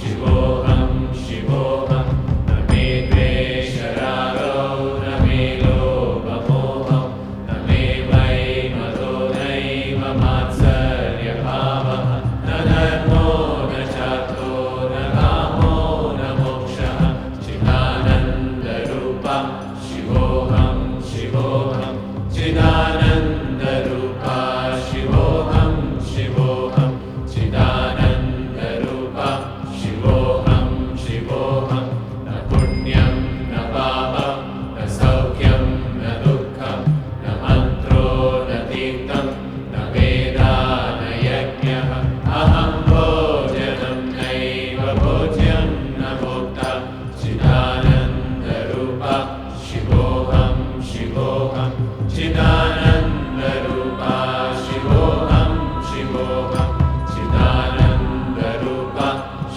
शिवोऽहं शिवोऽहं न मे द्वेषरागौ न मे लोभमोहं न मे वैमतो नैव मात्सर्यभावः न धर्मो न चार्थो न कामो न मोक्षः चिदानन्दरूपा शिवोऽहं शिवोऽहं चिदानन्दरूपा शिवोऽहं शिवोऽहं चिदानन्दरूपा शिवोऽहं शिवोऽहं न पुण्यं न पापं न सौख्यं न दुःखं न मन्त्रो न तीर्थं न वेदा न यज्ञः अहं भोजनं नैव भोज्यं न भोक्ता चिदानन्दरूपा शिवोऽहं शिवोऽहं चिदानन्दरूपा शिवोऽहं शिवोऽहं चिदानन्दरूपा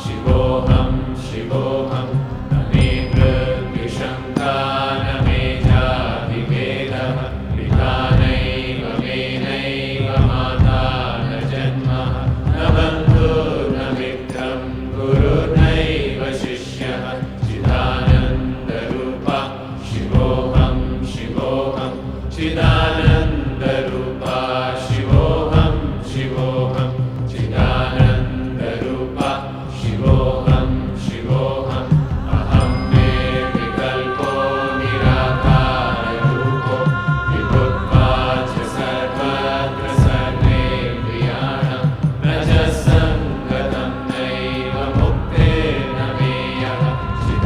शिवोऽहं शिवोऽहं न मे मृत्युशङ्का न मे जातिभेदः पिता नैव मे नैव माता न जन्मः न बन्धुर्न मित्रं गुरुर्नैव शिष्यः चिदानन्दरूपा शिवोऽहं शिवोऽहं चिदानन्दरूपा शिवोऽहं शिवोऽहं चिदानन्दरूपा शिवोऽहं शिवोऽहम् अहं निर्विकल्पो निराकाररूपो विभुत्वाच्च सर्वत्र सर्वेन्द्रियाणां न च सङ्गतं नैव मुक्तिर्न मेयः चिदानन्दरूपा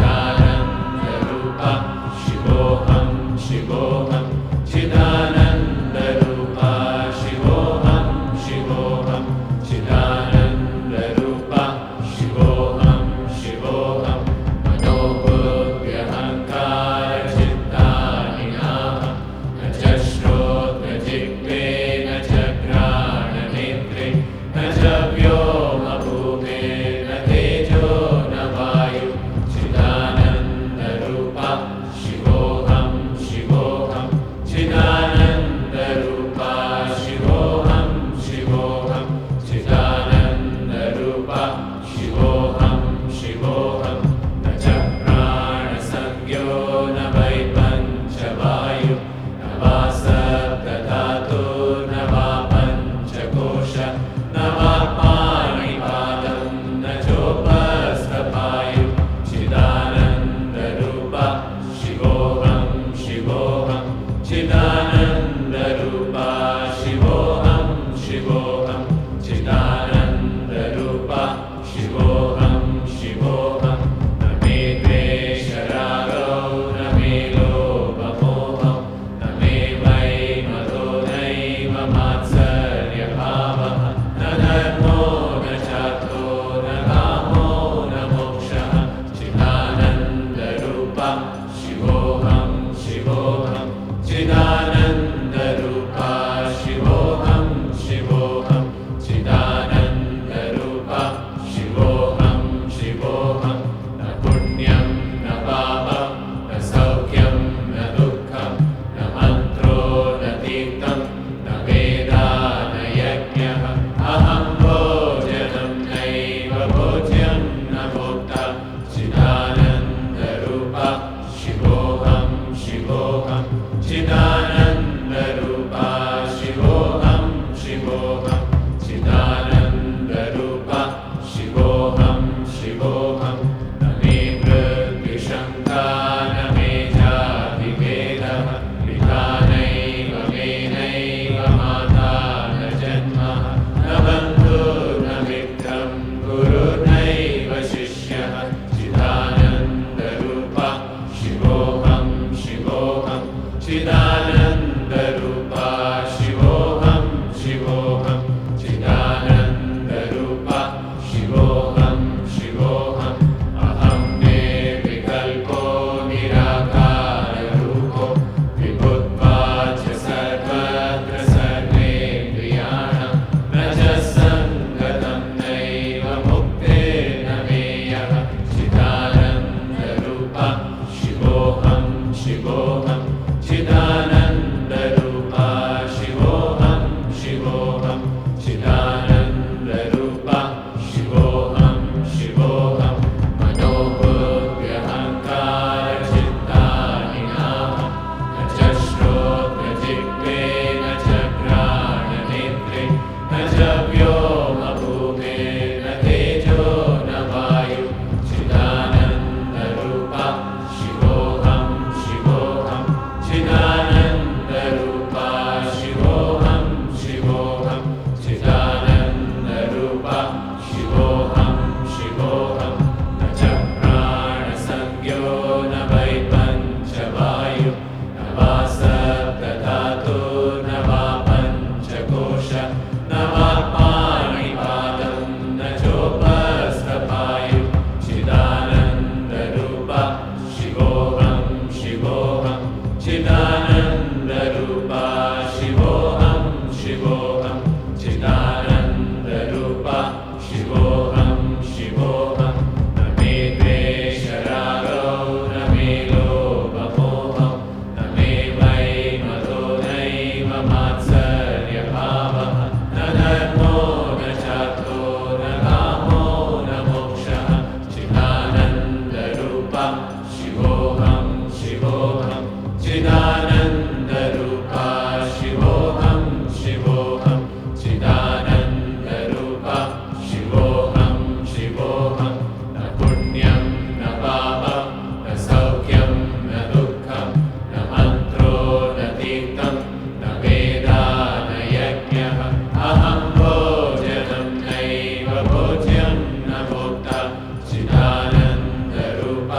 चिदानन्दरूप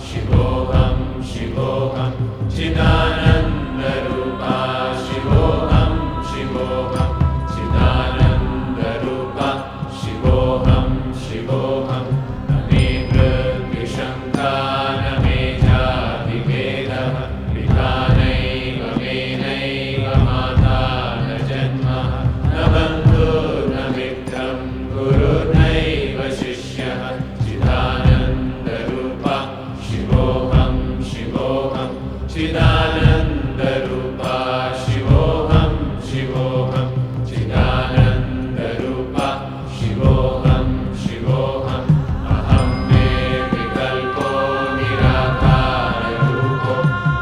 शिवोऽहं शिवोऽहं चिदानन्दरूप शिवोऽहं शिवोऽहं चिदानन्दरूप शिवोऽहं शिवोऽहं न मे मृत्युशङ्का न मे जातिभेदः पिता नैव मे नैव माता न जन्मः न बन्धुर्न मित्रं गुरुर्नैव शिष्यः चिदानन्दरूप शिवोऽहं शिवोऽहं चिदानन्दरूप शिवोऽहं शिवोऽहं चिदानन्दरूप शिवोऽहं शिवोऽहं अहं निर्विकल्पो निराकाररूपो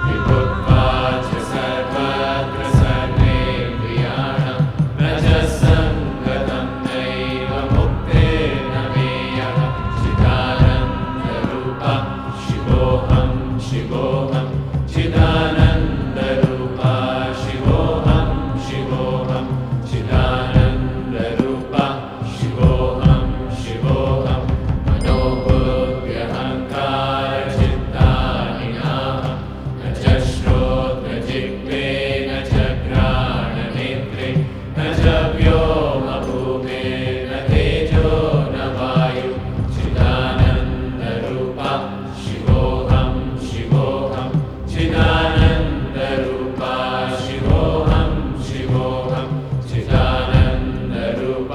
विभुत्वाच्च सर्वत्र सर्वेन्द्रियाणां न च सङ्गतं नैव मुक्तिर्न मेयः चिदानन्दरूप शिवोऽहं शिवोऽहं चिदानन्दरूप शिवोऽहं शिवोऽहं चिदानन्दरूप शिवोऽहं शिवोऽहं मनोबुद्ध्यहङ्कारचित्तानि नाहं न च श्रोत्रजिह्वे न च घ्राणनेत्रे न च व्योमभूमिर्न तेजो न वायु चिदानन्दरूप शिवोऽहं शिवोऽहं चिदानन्दरूप शिवोऽहं शिवोऽहं चिदानन्दरूप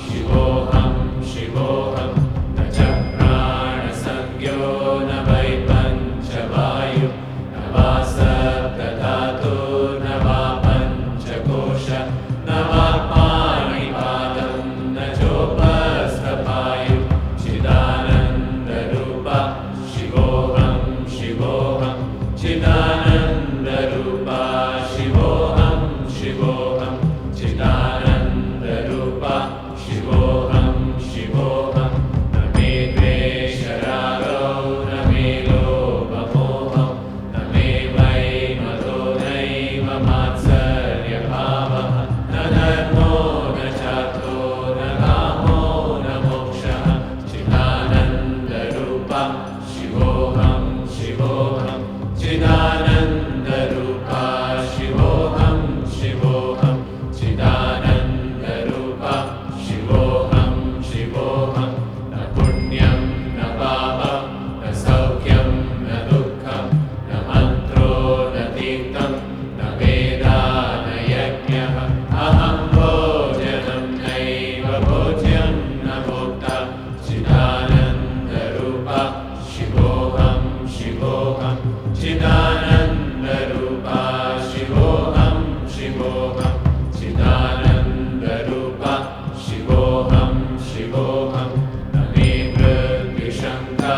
शिवोऽहं शिवोऽहं न च प्राणसंज्ञो न वै पञ्चवायु न वा सप्तधातुर्न वा पञ्चकोश न वा पाणिपादं न चोपस्थपायु चिदानन्दरूप शिवोऽहं शिवोऽहं चिदानन्दरूप शिवोऽहं शिवोऽहं चिदानन्दरूप शिवोऽहं शिवोऽहं न मे द्वेषरागौ न मे लोभमोहौ न मे वै मदो नैव मात्सर्यभावः न धर्मो न चार्थो न कामो न मोक्षः चिदानन्दरूप शिवोऽहं शिवोऽहं चिदानन्दरूप शिवोऽहं शिवोऽहं चिदानन्दरूप शिवोऽहं शिवोऽहं न पुण्यं न पापं न सौख्यं न दुःखं न मन्त्रो न तीर्थं न वेदा न यज्ञः अहं भोजनं नैव भोज्यं न भोक्ता चिदानन्दरूप शिवोऽहं शिवोऽहं चिदानन्दरूप शिवोऽहं शिवोऽहं चिदानन्दरूप शिवोऽहं शिवोऽहं न मे मृत्युशङ्का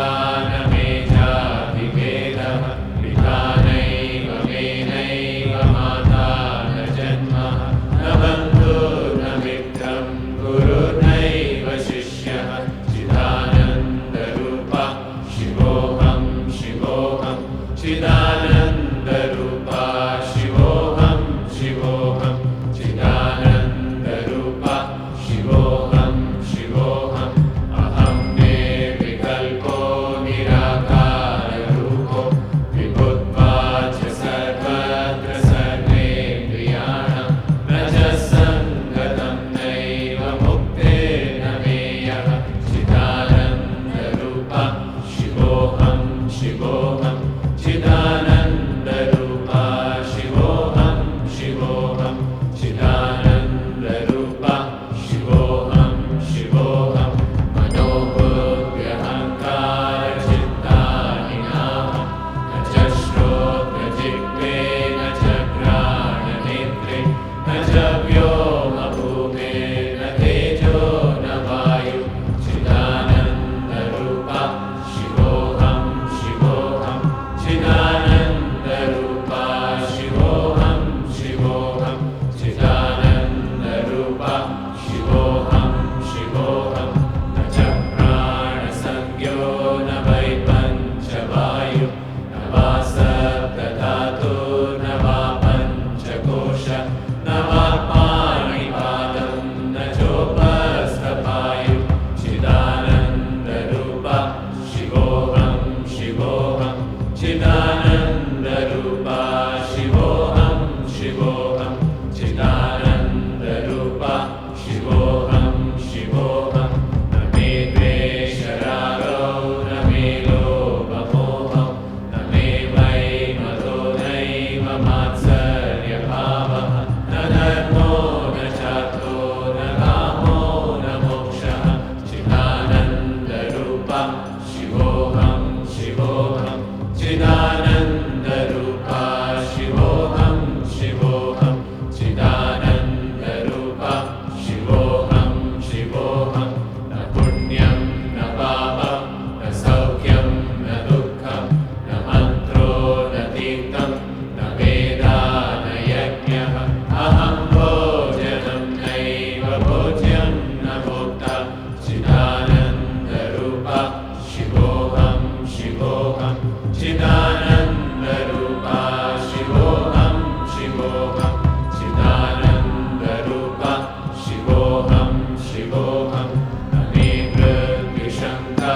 न मे जातिभेदः पिता नैव मे नैव माता न जन्मः न बन्धुर्न मित्रं गुरुर्नैव शिष्यः चिदानन्दरूप शिवोऽहं शिवोऽहं चिदानन्दरूप शिवोऽहं शिवोऽहं चिदानन्दरूप शिवोऽहं शिवोऽहं अहं निर्विकल्पो निराकाररूपो विभुत्वाच्च सर्वत्र सर्वेन्द्रियाणां न च सङ्गतं नैव मुक्तिर्न मेयः चिदानन्दरूप शिवोऽहं शिवोऽहं चिदानन्दरूप शिवोऽहं शिवोऽहं चिदानन्दरूप शिवोऽहं शिवोऽहं मनोबुद्ध्यहङ्कारचित्तानि नाहं न च श्रोत्रजिह्वे न च घ्राणनेत्रे न च व्योमभूमिर्न तेजो न वायु चिदानन्दरूप शिवोऽहं शिवोऽहं शिवोऽहं शिवोऽहं चिदानन्दरूपा शिवोऽहं शिवोऽहं चिदानन्दरूपा शिवोऽहं शिवोऽहं न मे मृत्युशङ्का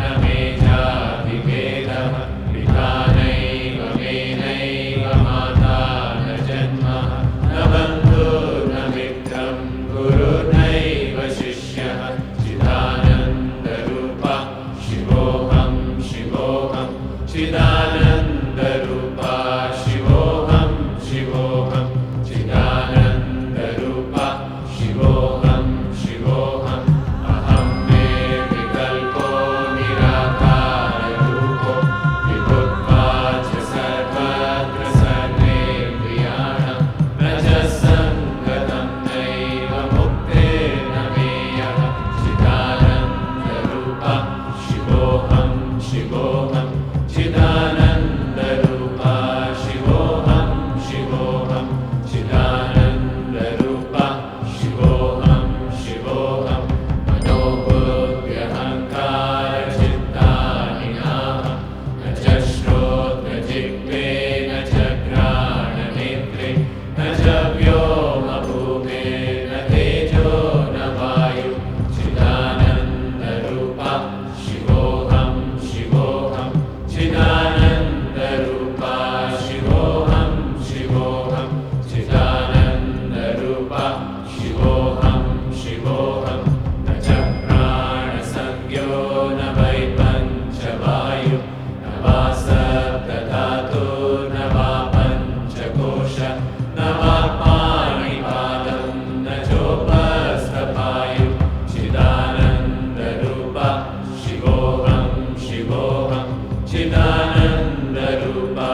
न मे जातिभेदः पिता नैव मे नैव माता न जन्मः न बन्धुर्न मित्रं गुरुर्नैव शिष्यः चिदानन्दरूपा शिवोऽहं शिवोऽहं चिदानन्दरूपा शिवोऽहं शिवोऽहं चिदानन्दरूपा शिवोऽहं शिवोऽहम् अहं निर्विकल्पो निराकाररूपो विभुत्वाच्च सर्वत्र सर्वेन्द्रियाणां न च सङ्गतं नैव मुक्तिर्न मेयः चिदानन्दरूपा शिवोऽहं शिवोऽहं चिदानन्दरूपा शिवोऽहं शिवोऽहं चिदानन्दरूपा शिवोऽहं शिवोऽहं मनोबुद्ध्यहङ्कारचित्तानि नाहं न च श्रोत्रजिह्वे न च घ्राणनेत्रे न च व्योमभूमिर्न तेजो न वायु चिदानन्दरूपा शिवोऽहं शिवोऽहं चिदानन्दरूपा शिवोऽहं शिवोऽहं चिदानन्दरूपा शिवोऽहं शिवोऽहं न च प्राणसंज्ञो न वै पञ्चवायु न वा सप्तधातुर्न वा पञ्चकोश न वा पाणिपादं न चोपस्थपायु चिदानन्दरूपा शिवोऽहं शिवोऽहं चिदानन्दरूपा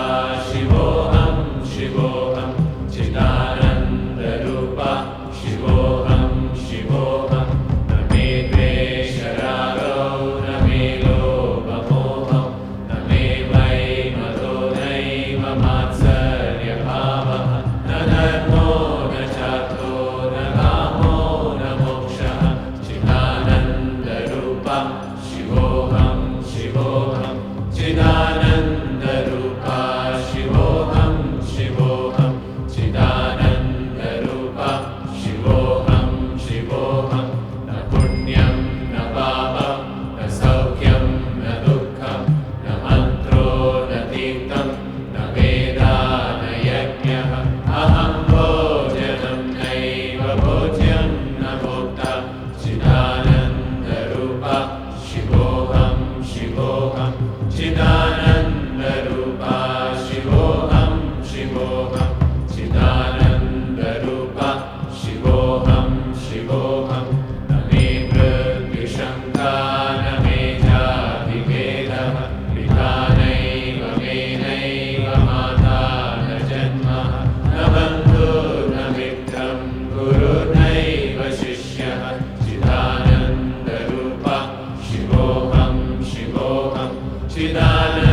शिवोऽहं शिवोऽहं चिदानन्दरूपा शिवोऽहं शिवोऽहं न मे द्वेषरागौ न मे लोभमोहौ न मे वै मदो नैव मात्सर्यभावः न धर्मो न चार्थो न कामो न मोक्षः चिदानन्दरूपा शिवोऽहं शिवोऽहं चिदानन्दरूपा शिवोऽहं शिवोऽहं चिदानन्दरूपा शिवोऽहं शिवोऽहं न पुण्यं न पापं न सौख्यं न दुःखं न मन्त्रो न तीर्थं न वेदा न यज्ञः अहं भोजनं नैव भोज्यं न भोक्ता चिदानन्दरूपा शिवोऽहं शिवोऽहं चिदानन्दरूपा शिवोऽहं शिवोऽहं चिदानन्दरूपा शिवोऽहं शिवोऽहं न मे मृत्युशङ्का न मे जातिभेदः पिता नैव मे नैव माता न जन्मः न बन्धुर्न मित्रं गुरुर्नैव शिष्यः चिदानन्दरूपा शिवोऽहं शिवोऽहं चिदानन्दरूपा